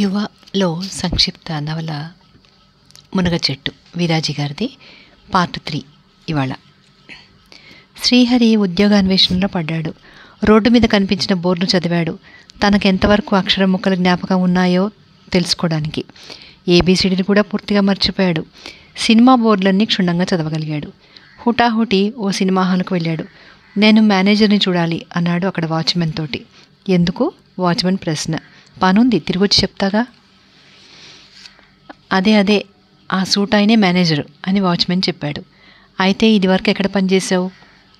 యువలో సంక్షిప్త నవల మునగ చెట్టు వీరాజీ గారిది పార్ట్ 3 ఇవాళ. శ్రీహరి ఉద్యోగాన్వేషణలో పడ్డాడు. రోడ్డు మీద కనిపించిన బోర్డును చదివాడు. తనకెంతవరకు అక్షరం ముక్కలు జ్ఞాపకం ఉన్నాయో తెలుసుకోవడానికి. ఏబీసీడీని కూడా పూర్తిగా మర్చిపోయాడు. సినిమా బోర్డులన్నీ క్షుణ్ణంగా చదవగలిగాడు. హుటాహుటి ఓ సినిమా హాల్కు వెళ్ళాడు. నేను మేనేజర్ని చూడాలి అన్నాడు అక్కడ వాచ్మెన్ తోటి. ఎందుకు? వాచ్మెన్ ప్రశ్న. పనుంది, తిరిగొచ్చి చెప్తాగా. అదే ఆ సూట్ ఆయనే మేనేజరు అని వాచ్మెన్ చెప్పాడు. అయితే ఇదివరకు ఎక్కడ పనిచేసావు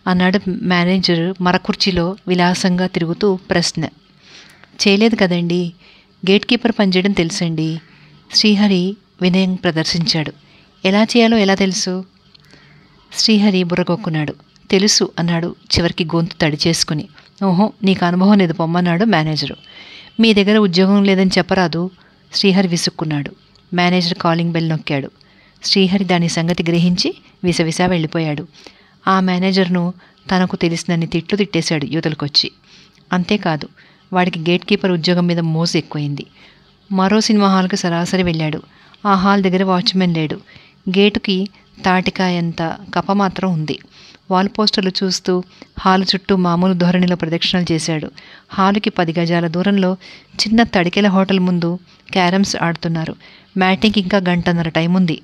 అన్నాడు మేనేజర్ మరకుర్చీలో విలాసంగా తిరుగుతూ ప్రశ్న. చేయలేదు కదండి, గేట్ కీపర్ పనిచేయడం తెలుసండి. శ్రీహరి వినయం ప్రదర్శించాడు. ఎలా చేయాలో ఎలా తెలుసు? శ్రీహరి బుర్రగొక్కున్నాడు. తెలుసు అన్నాడు చివరికి గొంతు తడి చేసుకుని. ఓహో, నీకు అనుభవం లేదు పొమ్మన్నాడు మేనేజరు. మీ దగ్గర ఉద్యోగం లేదని చెప్పరాదు? శ్రీహరి విసుక్కున్నాడు. మేనేజర్ కాలింగ్ బెల్ నొక్కాడు. శ్రీహరి దాని సంగతి గ్రహించి విసవిసా వెళ్ళిపోయాడు. ఆ మేనేజర్ను తనకు తెలిసినన్ని తిట్లు తిట్టేశాడు యువతలకొచ్చి. అంతేకాదు, వాడికి గేట్ కీపర్ ఉద్యోగం మీద మోసు ఎక్కువైంది. మరో సినిమా హాల్కి సరాసరి వెళ్ళాడు. ఆ హాల్ దగ్గర వాచ్మెన్ లేడు. గేటుకి తాటికాయంత కప్ప మాత్రం ఉంది. వాల్ పోస్టర్లు చూస్తూ హాలు చుట్టూ మామూలు ధోరణిలో ప్రదక్షిణలు చేశాడు. హాలుకి 10 గజాల దూరంలో చిన్న తడికెల హోటల్ ముందు క్యారమ్స్ ఆడుతున్నారు. మ్యాటింగ్కి ఇంకా గంటన్నర టైం ఉంది.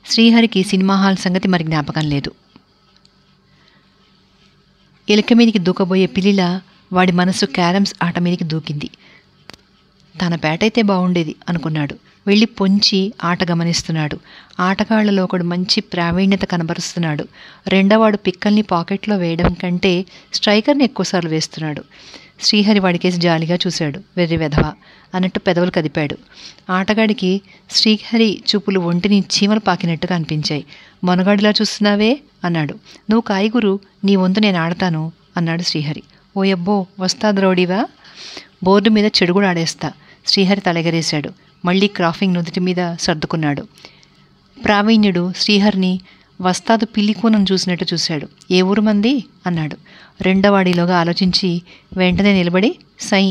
శ్రీహరికి సినిమా హాల్ సంగతి మరి జ్ఞాపకం లేదు. ఎలుక మీదికి దూకబోయే పిల్లిలా వాడి మనసు క్యారమ్స్ ఆట మీదికి దూకింది. తన పేటైతే బాగుండేది అనుకున్నాడు. వెళ్ళి పొంచి ఆట గమనిస్తున్నాడు. ఆటగాళ్లలో ఒకడు మంచి ప్రావీణ్యత కనబరుస్తున్నాడు. రెండవాడు పిక్కల్ని పాకెట్లో వేయడం కంటే స్ట్రైకర్ని ఎక్కువసార్లు వేస్తున్నాడు. శ్రీహరి వాడికేసి జాలిగా చూశాడు. వెర్రి వెధవ అన్నట్టు పెదవులు కదిపాడు. ఆటగాడికి శ్రీహరి చూపులు ఒంటిని చీమలు పాకినట్టుగా అనిపించాయి. మొనగాడిలా చూస్తున్నావే అన్నాడు. నువ్వు కాయగురు, నీ వంతు నేను ఆడతాను అన్నాడు శ్రీహరి. ఓయబ్బో, వస్తాదు రౌడీవా? బోర్డు మీద చెడు కూడా ఆడేస్తా. శ్రీహరి తలెగరేశాడు. మళ్ళీ క్రాఫింగ్ నుదుటి మీద సర్దుకున్నాడు. ప్రావీణ్యుడు శ్రీహరిని వస్తాదు పిల్లికూనను చూసినట్టు చూశాడు. ఏ ఊరు మంది అన్నాడు. రెండవాడిలోగా ఆలోచించి వెంటనే నిలబడి సై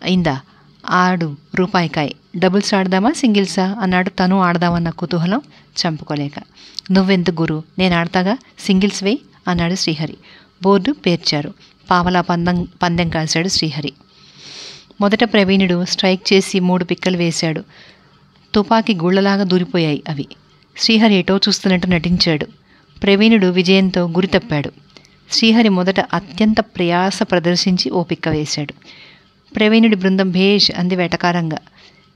అయిందా, ఆడు రూపాయికాయ్, డబుల్స్ ఆడదామా సింగిల్సా అన్నాడు. తను ఆడదామన్న కుతూహలం చంపుకోలేక. నువ్వెందుకు గురు, నేను ఆడతాగా, సింగిల్స్ వేయ్ అన్నాడు శ్రీహరి. బోర్డు పేర్చారు. పావలా పందెం కాశాడు శ్రీహరి. మొదట ప్రవీణుడు స్ట్రైక్ చేసి 3 పిక్కలు వేశాడు. తుపాకీ గుళ్లలాగా దూరిపోయాయి అవి. శ్రీహరి ఎటో చూస్తున్నట్టు నటించాడు. ప్రవీణుడు విజయంతో గురి తప్పాడు. శ్రీహరి మొదట అత్యంత ప్రయాస ప్రదర్శించి ఓ పిక్క వేశాడు. ప్రవీణుడి బృందం భేష్ అంది వెటకారంగా.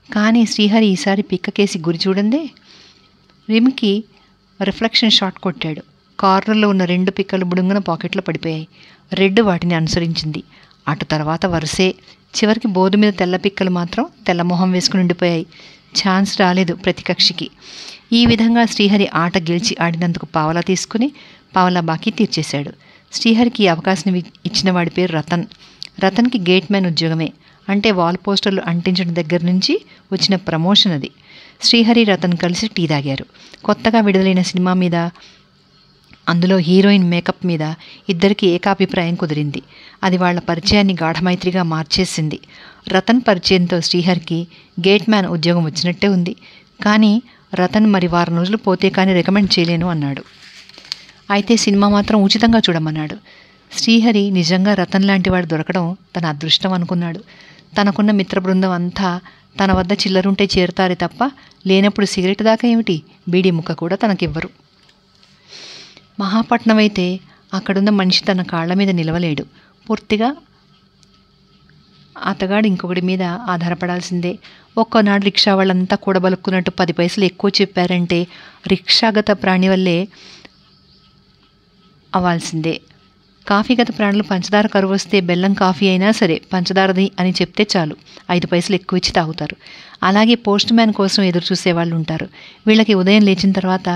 కానీ శ్రీహరి ఈసారి పిక్కకేసి గురి చూడందే. రిమ్కి రిఫ్లెక్షన్ షాట్ కొట్టాడు. కార్నర్లో ఉన్న 2 పిక్కలు బుడుంగున పాకెట్లో పడిపోయాయి. రెడ్ వాటిని అనుసరించింది. అటు తర్వాత వరుసే. చివరికి బోర్డు మీద తెల్ల పిక్కలు మాత్రం తెల్లమొహం వేసుకుని ఉండిపోయాయి. ఛాన్స్ రాలేదు ప్రతి కక్షికి. ఈ విధంగా శ్రీహరి ఆట గెలిచి ఆడినందుకు పావలా తీసుకుని పావలా బాకీ తీర్చేశాడు. శ్రీహరికి అవకాశం ఇచ్చిన వాడి పేరు రతన్. రతన్కి గేట్ మ్యాన్ ఉద్యోగమే. అంటే వాల్ పోస్టర్లు అంటించడం దగ్గర నుంచి వచ్చిన ప్రమోషన్ అది. శ్రీహరి రతన్ కలిసి టీ తాగారు. కొత్తగా విడుదలైన సినిమా మీద, అందులో హీరోయిన్ మేకప్ మీద ఇద్దరికి ఏకాభిప్రాయం కుదిరింది. అది వాళ్ల పరిచయాన్ని గాఢమైత్రిగా మార్చేసింది. రతన్ పరిచయంతో శ్రీహరికి గేట్ మ్యాన్ ఉద్యోగం వచ్చినట్టే ఉంది. కానీ రతన్ మరి వారం రోజులు పోతే కానీ రికమెండ్ చేయలేను అన్నాడు. అయితే సినిమా మాత్రం ఉచితంగా చూడమన్నాడు. శ్రీహరి నిజంగా రతన్ లాంటి వాడు దొరకడం తన అదృష్టం అనుకున్నాడు. తనకున్న మిత్ర బృందం అంతా తన వద్ద చిల్లరుంటే చేరుతారే తప్ప లేనప్పుడు సిగరెట్ దాకా ఏమిటి, బీడీ ముక్క కూడా తనకివ్వరు. మహాపట్నం అయితే అక్కడున్న మనిషి తన కాళ్ల మీద నిలవలేడు. పూర్తిగా అతగాడు ఇంకొకటి మీద ఆధారపడాల్సిందే. ఒక్కనాడు రిక్షా వాళ్ళంతా కూడబలుక్కున్నట్టు 10 పైసలు ఎక్కువ చెప్పారంటే రిక్షాగత ప్రాణి వల్లే అవ్వాల్సిందే. కాఫీగత ప్రాణులు పంచదార కరువు వస్తే బెల్లం కాఫీ అయినా సరే పంచదారది అని చెప్తే చాలు, 5 పైసలు ఎక్కువ ఇచ్చి తాగుతారు. అలాగే పోస్ట్ మ్యాన్ కోసం ఎదురు చూసేవాళ్ళు ఉంటారు. వీళ్ళకి ఉదయం లేచిన తర్వాత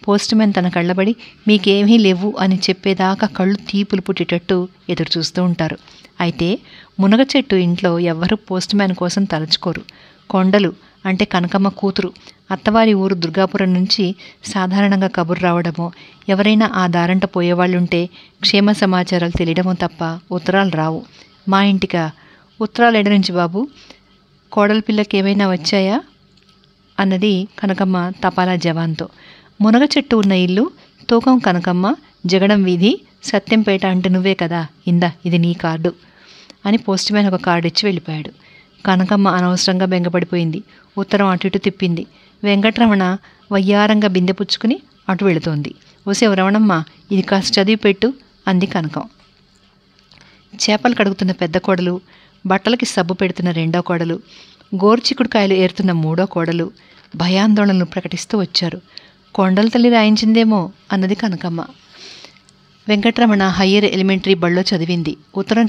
పోస్ట్ మ్యాన్ తన కళ్ళబడి మీకేమీ లేవు అని చెప్పేదాకా కళ్ళు తీపులు పుట్టేటట్టు ఎదురు చూస్తూ ఉంటారు. అయితే మునగ చెట్టు ఇంట్లో ఎవ్వరూ పోస్ట్ మ్యాన్ కోసం తలుచుకోరు. కొండలు అంటే కనకమ్మ కూతురు అత్తవారి ఊరు దుర్గాపురం నుంచి సాధారణంగా కబురు రావడమో, ఎవరైనా ఆ దారంట పోయేవాళ్ళుంటే క్షేమ సమాచారాలు తెలియడమో తప్ప ఉత్తరాలు రావు. మా ఇంటికా? ఉత్తరాలు ఎడ నుంచి బాబు? కోడలి పిల్లకి ఏమైనా వచ్చాయా అన్నది కనకమ్మ తపాలా జవాన్తో. మునగ చెట్టు ఉన్న ఇల్లు, తూకం కనకమ్మ, జగడం వీధి, సత్యంపేట అంటే నువ్వే కదా, ఇందా ఇది నీ కార్డు అని పోస్ట్ మ్యాన్ ఒక కార్డు ఇచ్చి వెళ్ళిపోయాడు. కనకమ్మ అనవసరంగా బెంగపడిపోయింది. ఉత్తరం అటు ఇటు తిప్పింది. వెంకటరమణ వయ్యారంగా బిందె పుచ్చుకుని అటు వెళుతోంది. ఓసేవ్ రమణమ్మ, ఇది కాస్త చదివి పెట్టు అంది కనకం. చేపలు కడుగుతున్న పెద్ద కోడలు, బట్టలకి సబ్బు పెడుతున్న రెండో కోడలు, గోరుచిక్కుడుకాయలు ఏరుతున్న మూడో కోడలు భయాందోళనలు ప్రకటిస్తూ వచ్చారు. కొండల తల్లి రాయించిందేమో అన్నది కనకమ్మ. వెంకటరమణ హయ్యర్ ఎలిమెంటరీ బళ్ళో చదివింది. ఉత్తరం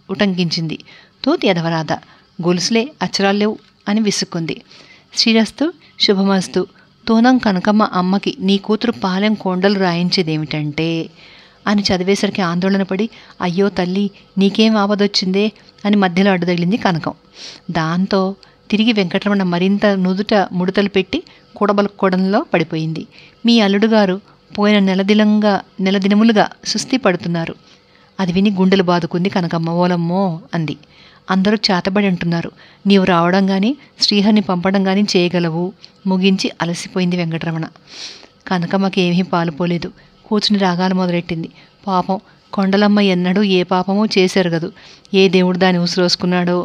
ఉటంకించింది. తూతి ఎదవరాద, గొలుసులే అక్షరాల్లేవు అని విసుక్కుంది. శ్రీరస్తు శుభమస్తు. తూనం కనకమ్మ అమ్మకి నీ కూతురు పాలెం కొండలు రాయించేదేమిటంటే అని చదివేసరికి ఆందోళన పడి, అయ్యో తల్లి నీకేం ఆపదొచ్చిందే అని మధ్యలో అడ్డుతగిలింది కనకం. దాంతో తిరిగి వెంకటరమణ మరింత నుదుట ముడతలు పెట్టి కూడబలుకోవడంలో పడిపోయింది. మీ అల్లుడుగారు పోయిన నెలదినములుగా సుస్థి పడుతున్నారు. అది విని గుండెలు బాదుకుంది కనకమ్మ. ఓలమ్మో అంది. అందరూ చేతబడి అంటున్నారు. నీవు రావడం కానీ శ్రీహరిని పంపడం కానీ చేయగలవు ముగించి అలసిపోయింది వెంకటరమణ. కనకమ్మకి ఏమీ పాలుపోలేదు. కూర్చుని రాగాలు మొదలెట్టింది. పాపం కొండలమ్మ ఎన్నడూ ఏ పాపమో చేసెరగదు, ఏ దేవుడు దాన్ని ఉసిరోసుకున్నాడో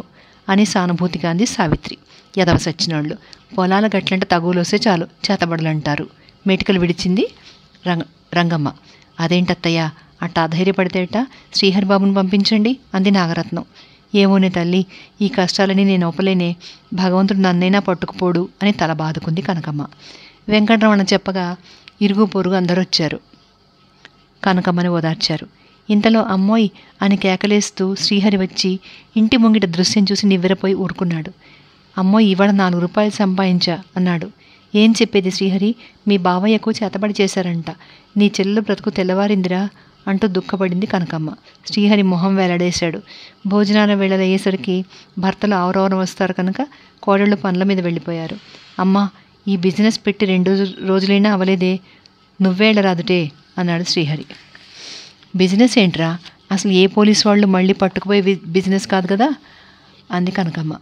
అని సానుభూతిగా అంది సావిత్రి. ఎదవ సచ్చినోళ్ళు, పొలాల గట్లంటే తగువులోస్తే చాలు చేతబడులంటారు. మెటికలు విడిచింది రంగమ్మ. అదేంటత్తయ్య అట్టా ధైర్యపడితేట, శ్రీహరిబాబుని పంపించండి అంది నాగరత్నం. ఏమోనే తల్లి, ఈ కష్టాలని నేను ఒప్పలేనే, భగవంతుడు నన్నైనా పట్టుకుపోడు అని తల బాదుకుంది కనకమ్మ. వెంకటరమణ చెప్పగా ఇరుగు పొరుగు అందరూ వచ్చారు. కనకమ్మని ఓదార్చారు. ఇంతలో అమ్మోయ్ అని కేకలేస్తూ శ్రీహరి వచ్చి ఇంటి ముంగిట దృశ్యం చూసి నివ్వెరపోయి ఊరుకున్నాడు. అమ్మోయ్ ఇవాళ 4 రూపాయలు సంపాదించా అన్నాడు. ఏం చెప్పేది శ్రీహరి, మీ బావయ్యకు చేతబడి చేశారంట, నీ చెల్లెలు బ్రతుకు తెల్లవారిందిరా అంటూ దుఃఖపడింది కనకమ్మ. శ్రీహరి మొహం వేలాడేశాడు. భోజనాల వేళలు అయ్యేసరికి భర్తలు ఆవరవరం వస్తారు కనుక కోడళ్ళు పనుల మీద వెళ్ళిపోయారు. అమ్మా, ఈ బిజినెస్ పెట్టి 2 రోజులైనా అవలేదే, నువ్వేళ్ళరాదుటే అన్నాడు శ్రీహరి. బిజినెస్ ఏంట్రా, అసలు ఏ పోలీసు వాళ్ళు మళ్ళీ పట్టుకుపోయే బిజినెస్ కాదు కదా అంది కనకమ్మ.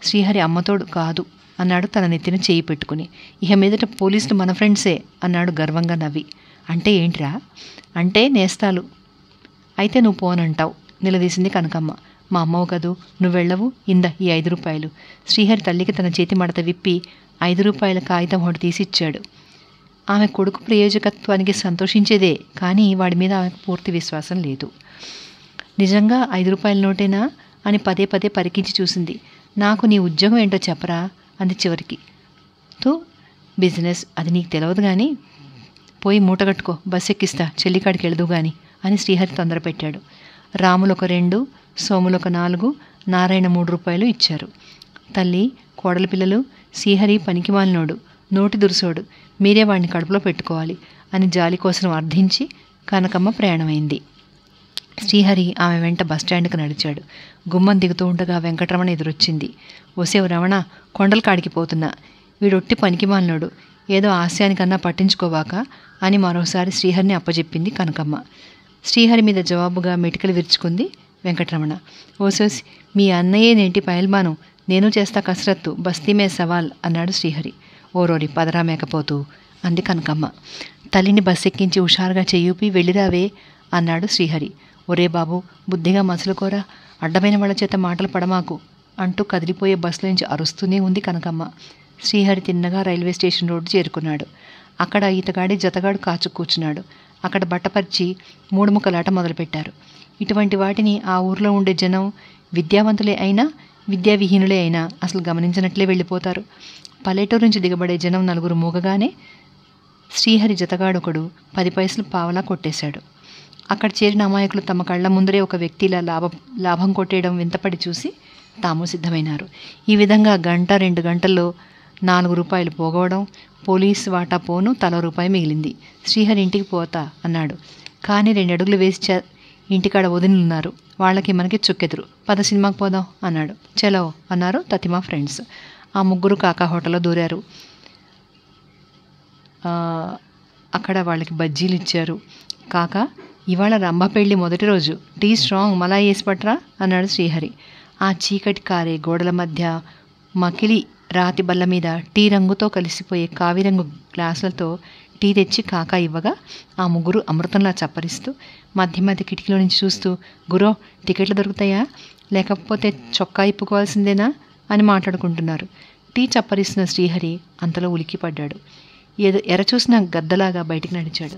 శ్రీహరి అమ్మతోడు కాదు అన్నాడు తన నెత్తిన చేయి పెట్టుకుని. ఇక మీదట పోలీసులు మన ఫ్రెండ్సే అన్నాడు గర్వంగా నవ్వి. అంటే ఏంట్రా? అంటే నేస్తాలు. అయితే నువ్వు పోనంటావు నిలదీసింది కనకమ్మ. మా అమ్మవు కదూ, నువ్వెళ్ళవు, ఇంద ఈ 5 రూపాయలు. శ్రీహరి తల్లికి తన చేతి మడత విప్పి 5 రూపాయల కాగితం ఒకటి తీసిచ్చాడు. ఆమె కొడుకు ప్రయోజకత్వానికి సంతోషించేదే, కానీ వాడి మీద ఆమెకు పూర్తి విశ్వాసం లేదు. నిజంగా 5 రూపాయల నోటేనా అని పదే పదే పరికించి చూసింది. నాకు నీ ఉద్యోగం ఏంటో చెప్పరా అంది చివరికి. బిజినెస్ అది నీకు తెలియదు కానీ పోయి మూటగట్టుకో, బస్ ఎక్కిస్తా, చెల్లికాడికి వెళదు గాని అని శ్రీహరి తొందర పెట్టాడు. రాములు ఒక 2, సోములు ఒక 4, నారాయణ 3 రూపాయలు ఇచ్చారు. తల్లి, కోడలి పిల్లలు, శ్రీహరి పనికిమాలినోడు, నోటి దురుసోడు, మీరే వాడిని కడుపులో పెట్టుకోవాలి అని జాలి కోసం అర్థించి కనకమ్మ ప్రయాణమైంది. శ్రీహరి ఆమె వెంట బస్టాండ్కి నడిచాడు. గుమ్మం దిగుతూ ఉండగా వెంకటరమణ ఎదురొచ్చింది. ఓసేవు రమణ, కొండల కాడికి పోతున్నా, వీడొట్టి పనికిమాలినోడు, ఏదో ఆశయానికన్నా పట్టించుకోవాక అని మరోసారి శ్రీహరిని అప్పచెప్పింది కనకమ్మ. శ్రీహరి మీద జవాబుగా మెటికలు విరుచుకుంది వెంకటరమణ. ఓసోసి, మీ అన్నయ్యే నేంటి పైల్బాను, నేను చేస్తా కసరత్తు, బస్తీమే సవాల్ అన్నాడు శ్రీహరి. ఓరోరి పదరా మేకపోతూ అంది కనకమ్మ. తల్లిని బస్ ఎక్కించి హుషారుగా చెయ్యూపి వెళ్ళిరావే అన్నాడు శ్రీహరి. ఒరే బాబు, బుద్ధిగా మసులుకోరా, అడ్డమైన వాళ్ళ చేత మాటలు పడమాకు అంటూ కదిలిపోయే బస్సులో నుంచి అరుస్తూనే ఉంది కనకమ్మ. శ్రీహరి తిన్నగా రైల్వే స్టేషన్ రోడ్డు చేరుకున్నాడు. అక్కడ ఈతగాడి జతగాడు కాచు కూర్చున్నాడు. అక్కడ బట్టపరిచి 3 ముక్కలాట మొదలుపెట్టారు. ఇటువంటి వాటిని ఆ ఊర్లో ఉండే జనం విద్యావంతులే అయినా విద్యావిహీనులే అయినా అసలు గమనించినట్లే వెళ్ళిపోతారు. పల్లెటూరు నుంచి దిగబడే జనం 4 మూగగానే శ్రీహరి జతగాడొకడు 10 పైసలు పావలా కొట్టేశాడు. అక్కడ చేరిన అమాయకులు తమ కళ్ళ ముందరే ఒక వ్యక్తిలా లాభం కొట్టేయడం వింతపడి చూసి తాము సిద్ధమైనారు. ఈ విధంగా 1-2 గంటల్లో 4 రూపాయలు పోగవడం, పోలీసు వాటా పోను తల రూపాయి మిగిలింది. శ్రీహరి ఇంటికి పోతా అన్నాడు. కానీ 2 అడుగులు వేసి ఇంటికాడ వదినులున్నారు, వాళ్ళకి మనకి చుక్కెదురు. పద సినిమాకి పోదాం అన్నాడు. చలో అన్నారు తతిమా ఫ్రెండ్స్. ఆ 3 కాకా హోటల్లో దూరారు. అక్కడ వాళ్ళకి బజ్జీలు ఇచ్చారు. కాకా, ఇవాళ రంభ పెళ్ళి మొదటి రోజు, టీ స్ట్రాంగ్ మలాయి వేసి పట్రా అన్నాడు శ్రీహరి. ఆ చీకటి కారే గోడల మధ్య మకిలి రాతి బల్ల మీద టీ రంగుతో కలిసిపోయే కావిరంగు గ్లాసులతో టీ తెచ్చి కాకా ఇవ్వగా ఆ ముగ్గురు అమృతంలా చప్పరిస్తూ మధ్య మధ్య కిటికీలో నుంచి చూస్తూ, గురో టికెట్లు దొరుకుతాయా, లేకపోతే చొక్కా ఇప్పుకోవాల్సిందేనా అని మాట్లాడుకుంటున్నారు. టీ చప్పరిస్తున్న శ్రీహరి అంతలో ఉలిక్కిపడ్డాడు. ఏదో ఎరచూసిన గద్దలాగా బయటికి నడిచాడు.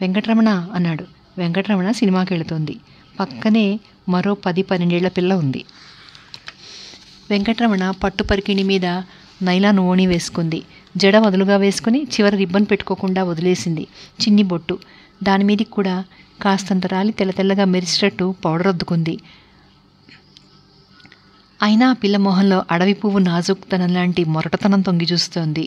వెంకటరమణ అన్నాడు. వెంకటరమణ సినిమాకి వెళుతోంది. పక్కనే మరో 10-12 ఏళ్ల పిల్ల ఉంది. వెంకటరమణ పట్టు పరికిణి మీద నైలాన్ ఓణి వేసుకుంది. జడ వదులుగా వేసుకుని చివర రిబ్బన్ పెట్టుకోకుండా వదిలేసింది. చిన్ని బొట్టు. దానిమీదికి కూడా కాస్తంత రాలి తెల్ల తెల్లగా మెరిసేటట్టు పౌడర్ అద్దుకుంది. అయినా ఆ పిల్ల మొహంలో అడవి పువ్వు నాజుకుతనం లాంటి మొరటతనం తొంగి చూస్తోంది.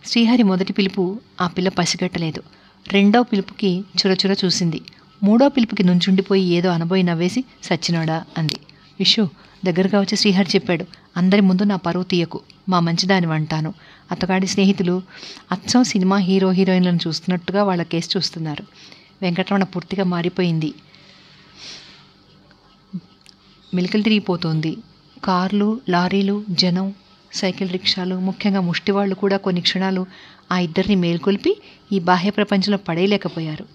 శ్రీహరి మొదటి పిలుపు ఆ పిల్ల పసిగట్టలేదు. రెండో పిలుపుకి చురచుర చూసింది. మూడో పిలుపుకి నుంచుండిపోయి ఏదో అనబోయి నవ్వేసి సచ్చినోడా అంది. విషు దగ్గరగా వచ్చి శ్రీహరి చెప్పాడు, అందరి ముందు నా పరువు తీయకు, మా మంచిదాని అంటాను. అతగాడి స్నేహితులు అచ్చం సినిమా హీరో హీరోయిన్లను చూస్తున్నట్టుగా వాళ్ళ కేసు చూస్తున్నారు. వెంకటరమణ పూర్తిగా మారిపోయింది. మెలికలు తిరిగిపోతోంది. కార్లు, లారీలు, జనం, సైకిల్ రిక్షాలు, ముఖ్యంగా ముష్టివాళ్లు కూడా కొన్ని క్షణాలు ఆ ఇద్దరిని మేల్కొల్పి ఈ బాహ్య ప్రపంచంలో పడేయలేకపోయారు.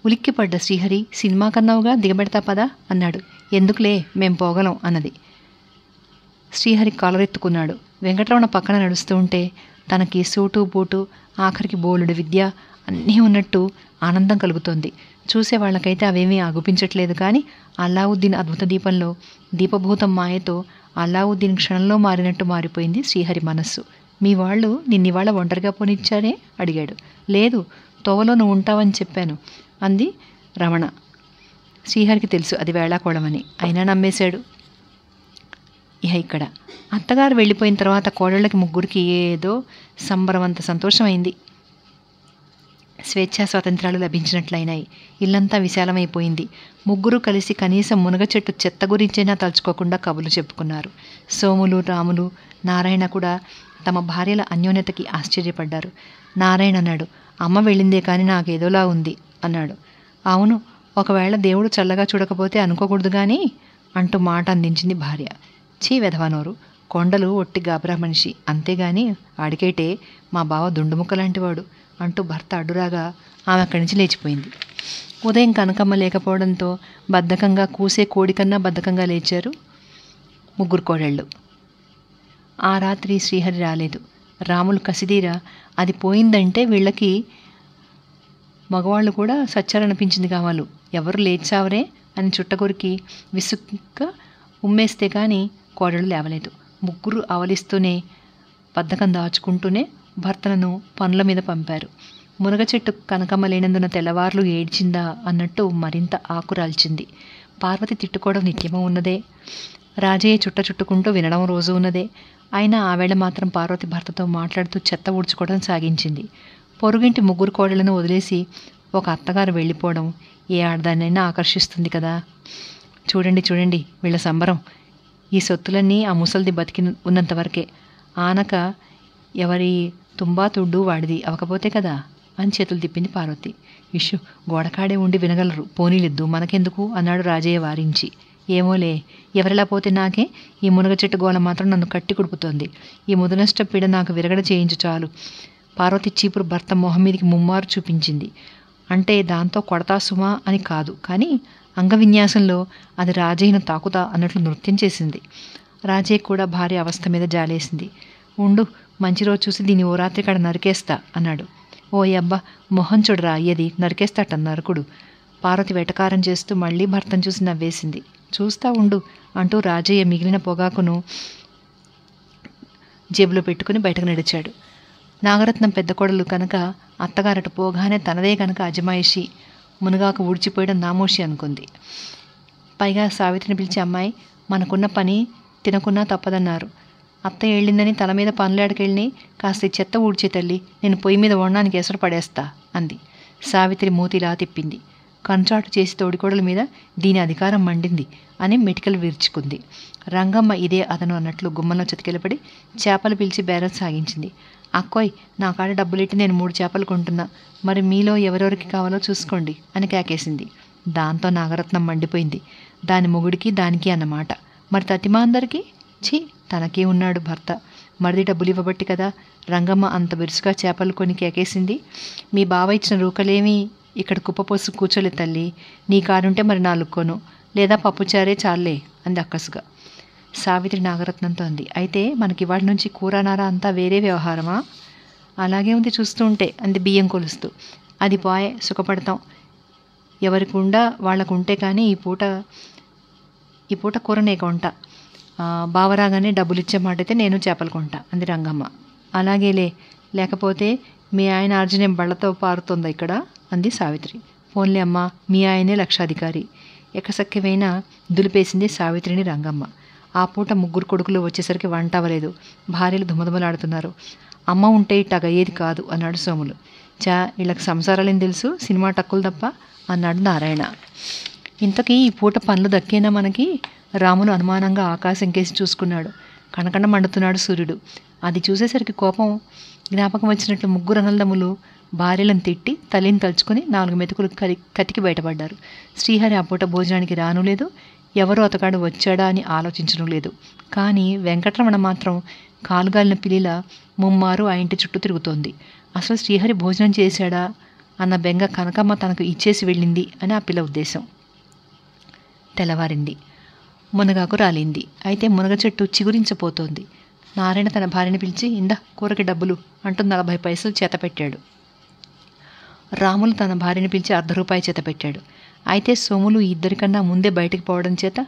ఉలిక్కిపడ్డ శ్రీహరి, సినిమా కన్నావుగా, దిగబెడతా పదా అన్నాడు. ఎందుకులే, మేం పోగలం అన్నది. శ్రీహరి కాలరెత్తుకున్నాడు. వెంకటరమణ పక్కన నడుస్తూ ఉంటే తనకి సూటు బూటు, ఆఖరికి బోలుడు విద్య అన్నీ ఉన్నట్టు ఆనందం కలుగుతోంది. చూసేవాళ్లకైతే అవేమీ అగుపించట్లేదు. కానీ అల్లావుద్దీన్ అద్భుత దీపంలో దీపభూతం మాయతో అల్లావుద్దీన్ క్షణంలో మారినట్టు మారిపోయింది శ్రీహరి మనస్సు. మీ వాళ్ళు నిన్నివాళ ఒంటరిగా పోనిచ్చారే అడిగాడు. లేదు, తోవలో నువ్వు ఉంటావని చెప్పాను అంది రమణ. శ్రీహరికి తెలుసు అది వేళాకోళమని, అయినా నమ్మేశాడు. ఇహ ఇక్కడ అత్తగారు వెళ్ళిపోయిన తర్వాత కోడళ్ళకి ముగ్గురికి ఏదో సంబరమంత సంతోషమైంది. స్వేచ్ఛా స్వాతంత్రాలు లభించినట్లయినాయి. ఇల్లంతా విశాలమైపోయింది. ముగ్గురు కలిసి కనీసం మునగ చెట్టు చెత్త గురించైనా తలుచుకోకుండా కబుర్లు చెప్పుకున్నారు. సోములు, రాములు, నారాయణ కూడా తమ భార్యల అన్యోన్యతకి ఆశ్చర్యపడ్డారు. నారాయణ అన్నాడు, అమ్మ వెళ్ళిందే కానీ నాకేదోలా ఉంది అన్నాడు. అవును, ఒకవేళ దేవుడు చల్లగా చూడకపోతే అనుకోకూడదు కానీ అంటూ మాట అందించింది భార్య. చీ వెధవనోరు, కొండలు ఒట్టి గాబరా మనిషి, అంతేగాని ఆడికైతే మా బావ దుండుముక్క లాంటివాడు అంటూ భర్త అడ్డురాగా ఆమె అక్కడి నుంచి లేచిపోయింది. ఉదయం కనకమ్మ లేకపోవడంతో బద్ధకంగా కూసే కోడికన్నా బద్ధకంగా లేచారు ముగ్గురు కోడళ్ళు. ఆ రాత్రి శ్రీహరి రాలేదు. రాములు కసిదీరా అది పోయిందంటే వీళ్ళకి మగవాళ్ళు కూడా సచ్చారనిపించింది కావాలు, ఎవరు లేచావరే అని చుట్టకొరికి విసుక్క ఉమ్మేస్తే కానీ కోడళ్ళు లేవలేదు. ముగ్గురు ఆవలిస్తూనే బద్ధకం దాచుకుంటూనే భర్తలను పనుల మీద పంపారు. మునగ చెట్టు కనకమ్మ లేనందున తెల్లవార్లు ఏడ్చిందా అన్నట్టు మరింత ఆకురాల్చింది. పార్వతి తిట్టుకోవడం నిత్యమూ ఉన్నదే, రాజయ్య చుట్టుకుంటూ వినడం రోజు ఉన్నదే. అయినా ఆవేళ మాత్రం పార్వతి భర్తతో మాట్లాడుతూ చెత్త ఊడ్చుకోవడం సాగించింది. పొరుగింటి ముగ్గురు కోడలను వదిలేసి ఒక అత్తగారు వెళ్ళిపోవడం ఏ ఆడదాన్నైనా ఆకర్షిస్తుంది కదా. చూడండి చూడండి వీళ్ళ సంబరం, ఈ సొత్తులన్నీ ఆ ముసలిది బతికి ఉన్నంతవరకే, ఆనక ఎవరి తుంబా తుడ్డు వాడిది అవకపోతే కదా అని చేతులు తిప్పింది పార్వతి. విషు గోడకాడే ఉండి వినగలరు, పోనీలిద్దు మనకెందుకు అన్నాడు రాజయ్య వారించి. ఏమోలే, ఎవరిలా పోతే నాకే, ఈ మునగ చెట్టు గోల మాత్రం నన్ను కట్టి కుడుపుతోంది. ఈ ముదనష్ట పీడ నాకు విరగడ చేయించు చాలు. పార్వతి చీపురు భర్త మొహం మీదికి ముమ్మారు చూపించింది. అంటే దాంతో కొడతా సుమా అని కాదు, కానీ అంగవిన్యాసంలో అది రాజయ్యను తాకుతా అన్నట్లు నృత్యం చేసింది. రాజయ్య కూడా భార్య అవస్థ మీద జాలేసింది. ఉండు, మంచి రోజు చూసి దీన్ని ఓ రాత్రి కాడ నరికేస్తా అన్నాడు. ఓ అబ్బా, మొహం చూడరా అయ్యది, నరికేస్తాట నరకుడు. పార్వతి వెటకారం చేస్తూ మళ్ళీ భర్తను చూసి నవ్వేసింది. చూస్తా ఉండు అంటూ రాజయ్య మిగిలిన పొగాకును జేబులో పెట్టుకుని బయటకు నడిచాడు. నాగరత్నం పెద్ద కోడలు కనుక అత్తగారట పోగానే తనదే కనుక అజమాయిషి, మునగాకు ఊడ్చిపోయడం నామోషి అనుకుంది. పైగా సావిత్రిని పిలిచి, అమ్మాయి మనకున్న పని తినకున్నా తప్పదన్నారు. అత్త వెళ్ళిందని తల మీద పనులాడికెళ్ళి కాస్త చెత్త ఊడ్చే తల్లి, నేను పొయ్యి మీద వండడానికి ఎసరు పడేస్తా అంది. సావిత్రి మూతిలా తిప్పింది. కంచాటు చేసి తోడికోడల మీద దీని అధికారం మండింది అని మెటికలు విరుచుకుంది. రంగమ్మ ఇదే అతను అన్నట్లు గుమ్మంలో చతికిలపడి చేపలు పిలిచి బేరం సాగించింది. అక్కోయ్, నా కాడ డబ్బులెట్టి నేను 3 చేపలు కొంటున్నా, మరి మీలో ఎవరెవరికి కావాలో చూసుకోండి అని కేకేసింది. దాంతో నాగరత్నం మండిపోయింది. దాని మొగుడికి దానికి అన్నమాట. మరి తతిమా అందరికీ? ఛీ, తనకే ఉన్నాడు భర్త. మరిది డబ్బులు ఇవ్వబట్టి కదా రంగమ్మ అంత బిరుసుగా చేపలు కొని కేకేసింది. మీ బావ ఇచ్చిన రూకలేమి ఇక్కడ కుప్పపోసు కూర్చోలే తల్లి. నీ కారుంటే మరి 4 కొను, లేదా పప్పుచారే చాలే అంది అక్కసుగా. సావిత్రి నాగరత్నంతో అంది. అయితే మనకి ఇవాటి నుంచి కూరనార అంతా వేరే వ్యవహారమా? అలాగే ఉంది చూస్తూ ఉంటే అంది బియ్యం కొలుస్తూ. అది పోయే, సుఖపడతాం. ఎవరికి ఉండా వాళ్ళకు ఉంటే కానీ ఈ పూట కూరనే కొంట. బావరాగానే డబ్బులు ఇచ్చే మాట అయితే నేను చేపలు కొంటా అంది రంగమ్మ. అలాగేలే, లేకపోతే మీ ఆయన అర్జునేం బళ్ళతో పారుతుందా ఇక్కడ అంది సావిత్రి. పోన్లే అమ్మ, మీ ఆయనే లక్షాధికారి. ఎక్కసక్యమైన దులిపేసింది సావిత్రిని రంగమ్మ. ఆ పూట 3 కొడుకులు వచ్చేసరికి వంట అవ్వలేదు. భార్యలు దుమదుమలాడుతున్నారు. అమ్మ ఉంటే ఇట్టగా ఏది కాదు అన్నాడు సోములు. వీళ్ళకి సంసారాలేం తెలుసు, సినిమా టక్కులు తప్ప అన్నాడు నారాయణ. ఇంతకీ ఈ పూట పనులు దక్కేనా మనకి? రాములు అనుమానంగా ఆకాశం కేసి చూసుకున్నాడు. కనకన మండుతున్నాడు సూర్యుడు. అది చూసేసరికి కోపం జ్ఞాపకం వచ్చినట్లు 3 అన్నదమ్ములు భార్యలను తిట్టి తల్లిని తలుచుకొని 4 మెతుకులు కతికి బయటపడ్డారు. శ్రీహరి ఆ పూట భోజనానికి రాను లేదు, ఎవరో అతగాడు వచ్చాడా అని ఆలోచించడం లేదు. కానీ వెంకటరమణ మాత్రం కాలుగాలిన పిల్లిలా ముమ్మారు ఆ ఇంటి చుట్టూ తిరుగుతోంది. అసలు శ్రీహరి భోజనం చేశాడా అన్న బెంగ కనకమ్మ తనకు ఇచ్చేసి వెళ్ళింది అని ఆ పిల్ల ఉద్దేశం. తెల్లవారింది. మునగాకు రాలింది. అయితే మునగ చెట్టు చిగురించపోతోంది. నారాయణ తన భార్యని పిలిచి, ఇందా కూరకి డబ్బులు అంటూ 40 పైసలు చేత పెట్టాడు. రాములు తన భార్యని పిలిచి ₹1 చేత పెట్టాడు. అయితే సోములు ఇద్దరికన్నా ముందే బయటికి పోవడం చేత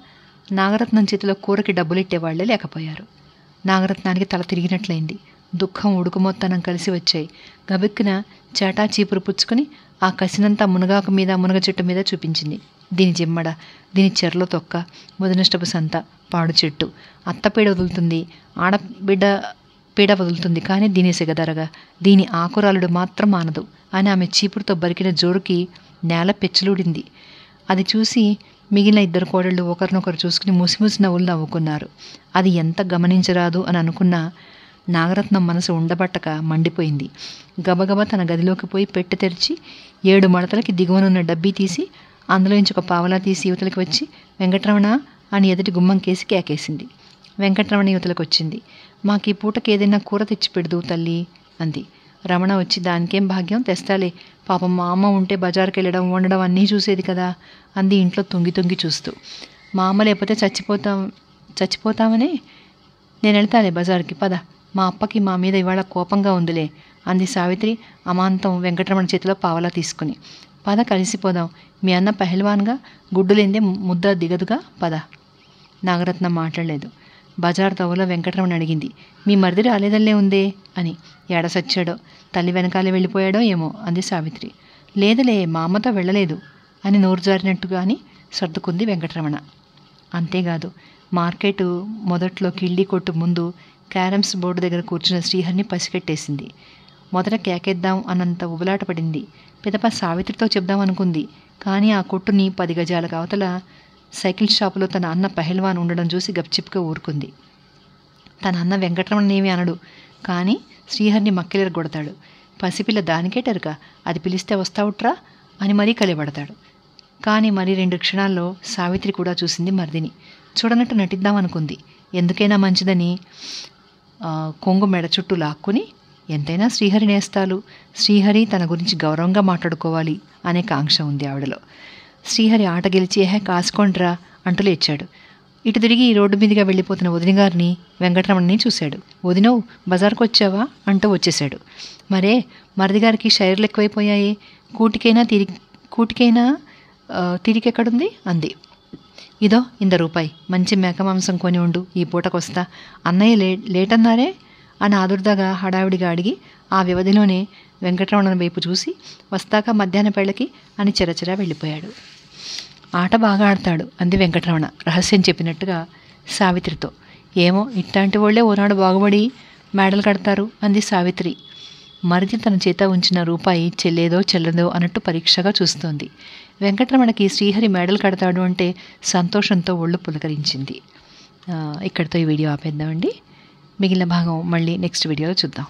నాగరత్నం చేతిలో కూరకి డబ్బులెట్టేవాళ్లే లేకపోయారు. నాగరత్నానికి తల తిరిగినట్లయింది. దుఃఖం ఉడుకుమొత్తనం కలిసి వచ్చాయి. గబిక్కున చాటా చీపురు పుచ్చుకొని ఆ కసినంతా మునగాకు మీద మునగ చెట్టు మీద చూపించింది. దీని జిమ్మడ, దీని చెర్లో తొక్క, ముదనష్టపు సంత, పాడు చెట్టు, అత్తపీడ వదులుతుంది, ఆడబిడ్డ పీడ వదులుతుంది, కానీ దీని సిగదరగా దీని ఆకురాలుడు మాత్రం మానదు అని ఆమె చీపురుతో బరికిన జోరుకి నేల పెచ్చులుడింది. అది చూసి మిగిలిన 2 కోడళ్ళు ఒకరినొకరు చూసుకుని ముసిముసి నవ్వులు నవ్వుకున్నారు. అది ఎంత గమనించరాదు అని అనుకున్నా నాగరత్నం మనసు ఉండబట్టక మండిపోయింది. గబగబా తన గదిలోకి పోయి పెట్టె తెరిచి 7 మడతలకి దిగువనున్న డబ్బీ తీసి అందులోంచి 1 పావలా తీసి యువతలకి వచ్చి వెంకటరమణ అని ఎదుటి గుమ్మం కేసి కేకేసింది. వెంకటరమణ యువతలకు వచ్చింది. మాకు ఈ పూటకి ఏదైనా కూర తెచ్చి పెడదు తల్లి అంది. రమణ వచ్చి, దానికేం భాగ్యం, తెస్తాలే. పాపం మా అమ్మ ఉంటే బజార్కి వెళ్ళడం వండడం అన్నీ చూసేది కదా అంది ఇంట్లో తొంగి తొంగి చూస్తూ. మా అమ్మ లేకపోతే చచ్చిపోతామనే. నేను వెళ్తాలే బజార్కి, పద. మా అప్పకి మా మీద ఇవాళ కోపంగా ఉందిలే అంది సావిత్రి అమాంతం వెంకటరమణ చేతిలో పావలా తీసుకుని. పద, కలిసిపోదాం. మీ అన్న పహల్వాన్గా గుడ్డులేందే ముద్ద దిగదుగా, పద. నాగరత్నం మాట్లాడలేదు. బజార్ తవ్వలో వెంకటరమణ అడిగింది, మీ మరిది రాలేదల్లే ఉందే అని. ఏడసచ్చాడో, తల్లి వెనకాలే వెళ్ళిపోయాడో ఏమో అంది సావిత్రి. లేదులే, మా అమ్మతో వెళ్ళలేదు అని నోరు జారినట్టుగా అని సర్దుకుంది వెంకటరమణ. అంతేకాదు, మార్కెట్ మొదట్లో కిళ్ళీ కొట్టు ముందు క్యారమ్స్ బోర్డు దగ్గర కూర్చున్న శ్రీహరిని పసిగట్టేసింది. మొదట కేకేద్దాం అన్నంత ఉబలాట పడింది. పిదప సావిత్రితో చెప్దామనుకుంది. కానీ ఆ కొట్టుని 10 గజాలకు అవతల సైకిల్ షాపులో తన అన్న పహల్వాన్ ఉండడం చూసి గప్చిప్గా ఊరుకుంది. తన అన్న వెంకటరమణనేమి అనడు, కానీ శ్రీహరిని మక్కిలెరగొడతాడు. పసిపిల్ల దానికేటరుక, అది పిలిస్తే వస్తావుట్రా అని మరీ కలిపడతాడు. కానీ మరి 2 క్షణాల్లో సావిత్రి కూడా చూసింది మరిదిని. చూడనట్టు నటిద్దామనుకుంది. ఎందుకైనా మంచిదని కొంగు మెడ చుట్టూ లాక్కుని, ఎంతైనా శ్రీహరి నేస్తాలు, శ్రీహరి తన గురించి గౌరవంగా మాట్లాడుకోవాలి అనే కాంక్ష ఉంది ఆవిడలో. శ్రీహరి ఆట గెలిచి కాసుకోండ్రా అంటూ లేచాడు. ఇటు తిరిగి రోడ్డు మీదుగా వెళ్ళిపోతున్న వదిన గారిని వెంకటరమణని చూశాడు. వదినవు, బజార్కు వచ్చావా అంటూ వచ్చేశాడు. మరే, మరిది గారికి షైర్లు ఎక్కువైపోయాయి, కూటికైనా తిరిగెక్కడుంది అంది. ఇదో ₹100, మంచి మేక మాంసం కొని ఉండు, ఈ పూటకొస్తా. అన్నయ్య లేటన్నారే అని ఆదుర్దాగా హడావిడిగా అడిగి ఆ వ్యవధిలోనే వెంకటరమణ వైపు చూసి వస్తాక మధ్యాహ్న పేళ్ళకి అని చెరచెరా వెళ్ళిపోయాడు. ఆట బాగా ఆడతాడు అంది వెంకటరమణ రహస్యం చెప్పినట్టుగా సావిత్రితో. ఏమో, ఇట్లాంటి వాళ్ళే ఓనాడు బాగుపడి మేడలు కడతారు అంది సావిత్రి. మరిది తన చేత ఉంచిన రూపాయి చెల్లేదో చెల్లదో అన్నట్టు పరీక్షగా చూస్తోంది. వెంకటరమణకి శ్రీహరి మేడలు కడతాడు అంటే సంతోషంతో ఒళ్ళు పులకరించింది. ఇక్కడితో ఈ వీడియో ఆపేద్దామండి. మిగిలిన భాగం మళ్ళీ నెక్స్ట్ వీడియోలో చూద్దాం.